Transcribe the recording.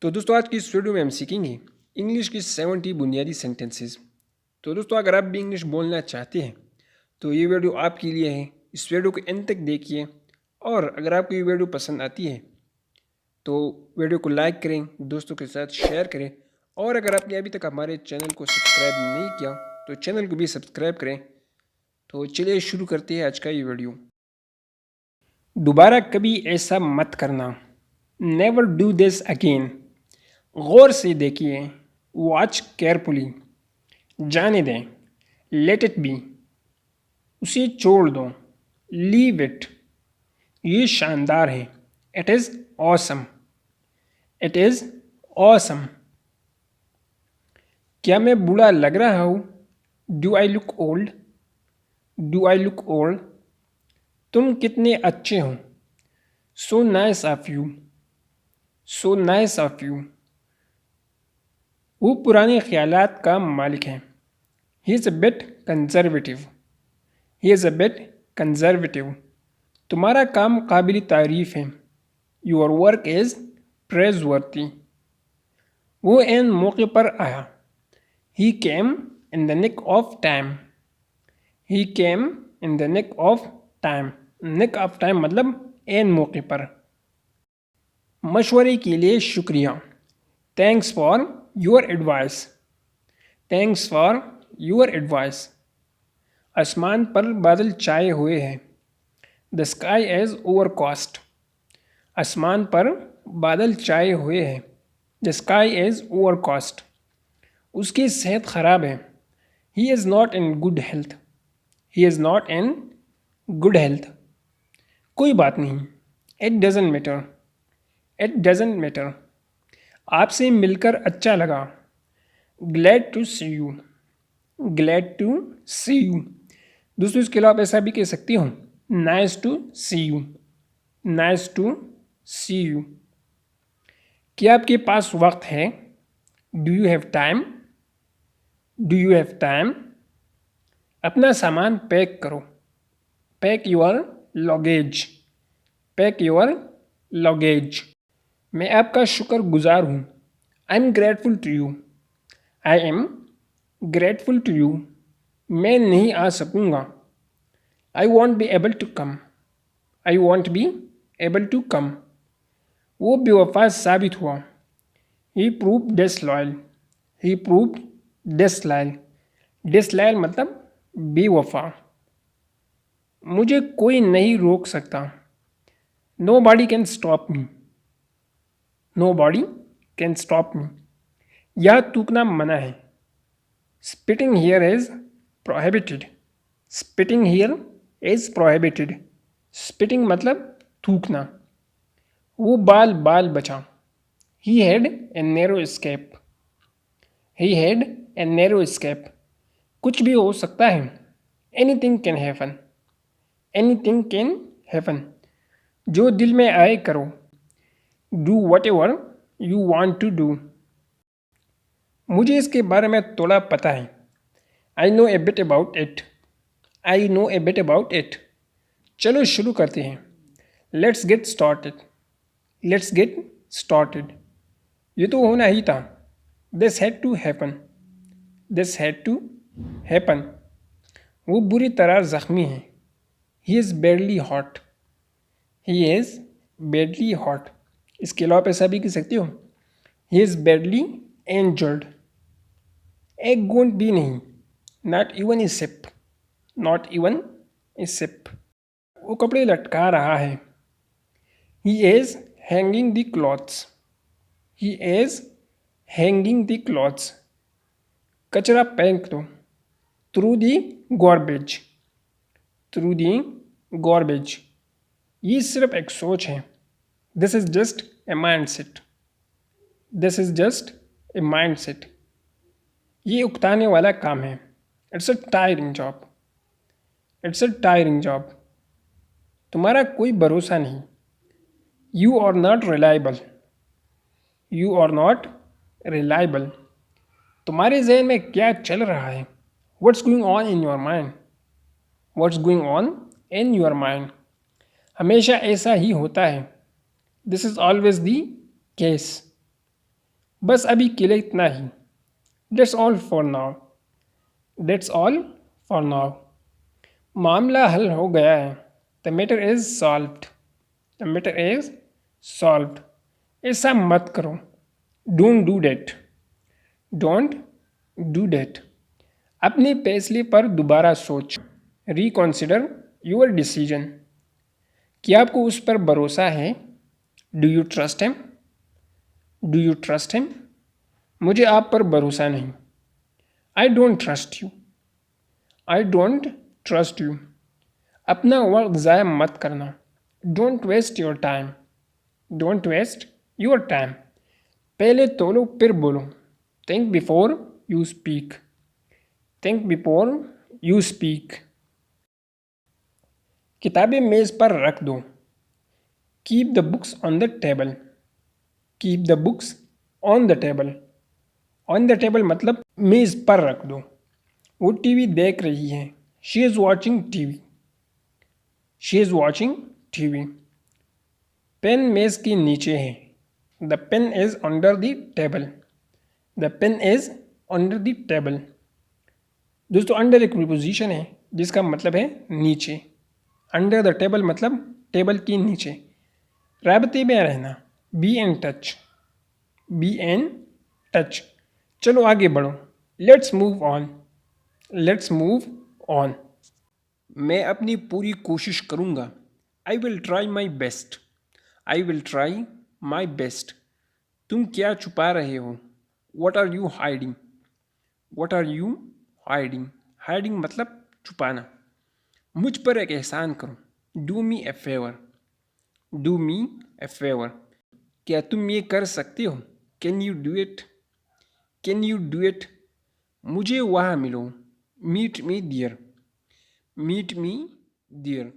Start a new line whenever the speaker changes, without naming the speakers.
तो दोस्तों आज की इस वीडियो में हम सीखेंगे इंग्लिश की 70 बुनियादी सेंटेंसेस। तो दोस्तों अगर आप भी इंग्लिश बोलना चाहते हैं तो ये वीडियो आपके लिए है। इस वीडियो को एंड तक देखिए और अगर आपको ये वीडियो पसंद आती है तो वीडियो को लाइक करें, दोस्तों के साथ शेयर करें और अगर आपने अभी तक हमारे चैनल को सब्सक्राइब नहीं किया तो चैनल को भी सब्सक्राइब करें। तो चलिए शुरू करते हैं आज का ये वीडियो। दोबारा कभी ऐसा मत करना, नेवर डू दिस अगेन। गौर से देखिए, वॉच केयरफुली। जाने दें, लेट इट बी। उसे छोड़ दो, लीव इट। ये शानदार है, it is awesome. It is awesome. क्या मैं बूढ़ा लग रहा हूँ? Do I look old? Do I look old? तुम कितने अच्छे हो? So nice of you. So nice of you. वो पुराने ख्यालात का मालिक है। He is a bit conservative. He is a bit conservative. तुम्हारा काम काबिल तारीफ़ है। Your work is praiseworthy. वो एन मौके पर आया। He came in the nick of time. He came in the nick of time. Nick of time मतलब एन मौके पर। मशवरे के लिए शुक्रिया। Thanks for your advice. Thanks for your advice. आसमान पर बादल छाए हुए हैं। The sky is overcast. आसमान पर बादल छाए हुए हैं। The sky is overcast. उसकी सेहत खराब है। He is not in good health. He is not in good health. कोई बात नहीं, it doesn't matter. It doesn't matter. आपसे मिलकर अच्छा लगा। Glad to see you. Glad to see you. दोस्तों इसके अलावा आप ऐसा भी कह सकती हो, nice to see you. Nice to see you. क्या आपके पास वक्त है? Do you have time? Do you have time? अपना सामान पैक करो। Pack your luggage. Pack your luggage. मैं आपका शुक्रगुजार हूँ। I am grateful to you. I am grateful to you. मैं नहीं आ सकूँगा। I won't be able to come. I won't be able to come. वो बेवफा साबित हुआ। He proved disloyal. He proved disloyal. Disloyal मतलब बेवफा। मुझे कोई नहीं रोक सकता। Nobody can stop me. Nobody can stop me. यह थूकना मना है। Spitting here is prohibited. Spitting here is prohibited. Spitting मतलब थूकना। वो बाल बाल बचा। He had a narrow escape. He had a narrow escape. कुछ भी हो सकता है। Anything can happen. Anything can happen. जो दिल में आए करो। Do whatever you want to do. मुझे इसके बारे में थोड़ा पता है। I know a bit about it. I know a bit about it. चलो शुरू करते हैं। Let's get started. Let's get started. ये तो होना ही था। This had to happen. This had to happen. वो बुरी तरह जख्मी है। He is badly hot. He is badly hot. इसके अलावा आप ऐसा भी कह सकते हो, ही इज़ बैडली इंजर्ड। एक गूंद भी नहीं। Not even a sip. Not even a sip. वो कपड़े लटका रहा है। He is hanging the clothes. He is hanging the clothes. कचरा फेंक दो। Throw the garbage. Throw the garbage. ये सिर्फ एक सोच है। This is just a mindset. This is just a mindset. ये उकताने वाला काम है। It's a tiring job. It's a tiring job. तुम्हारा कोई भरोसा नहीं। You are not reliable. You are not reliable. तुम्हारे जहन में क्या चल रहा है? What's going on in your mind. What's going on in your mind. हमेशा ऐसा ही होता है। This is always the case. बस अभी के लिए इतना ही। That's all for now. That's all for now. मामला हल हो गया है। The matter is solved. The matter is solved. ऐसा मत करो। Don't do that. Don't do that. अपने फैसले पर दोबारा सोच। Reconsider your decision. क्या आपको उस पर भरोसा है? Do you trust him? Do you trust him? मुझे आप पर भरोसा नहीं। I don't trust you. I don't trust you. अपना वक्त ज़ाया मत करना। Don't waste your time. Don't waste your time. पहले तोलो फिर बोलो। Think before you speak. Think before you speak. किताबें मेज़ पर रख दो। Keep the books on the table. Keep the books on the table. On the table मतलब मेज़ पर रख दो। वो टीवी देख रही है। She is watching TV. She is watching TV. Pen मेज़ के नीचे है। The pen is under the table. The pen is under the table. दोस्तों अंडर एक प्रीपोजिशन है जिसका मतलब है नीचे। अंडर द टेबल मतलब टेबल के नीचे। राबते में रहना। Be in touch. Be in touch. चलो आगे बढ़ो। Let's move on. Let's move on. मैं अपनी पूरी कोशिश करूँगा। I will try my best. I will try my best. तुम क्या छुपा रहे हो? What are you hiding? What are you hiding? Hiding मतलब छुपाना। मुझ पर एक एहसान करो। Do me a favour. Do me a favour. क्या तुम ये कर सकते हो? Can you do it? Can you do it? मुझे वहाँ मिलो। Meet me there. Meet me dear.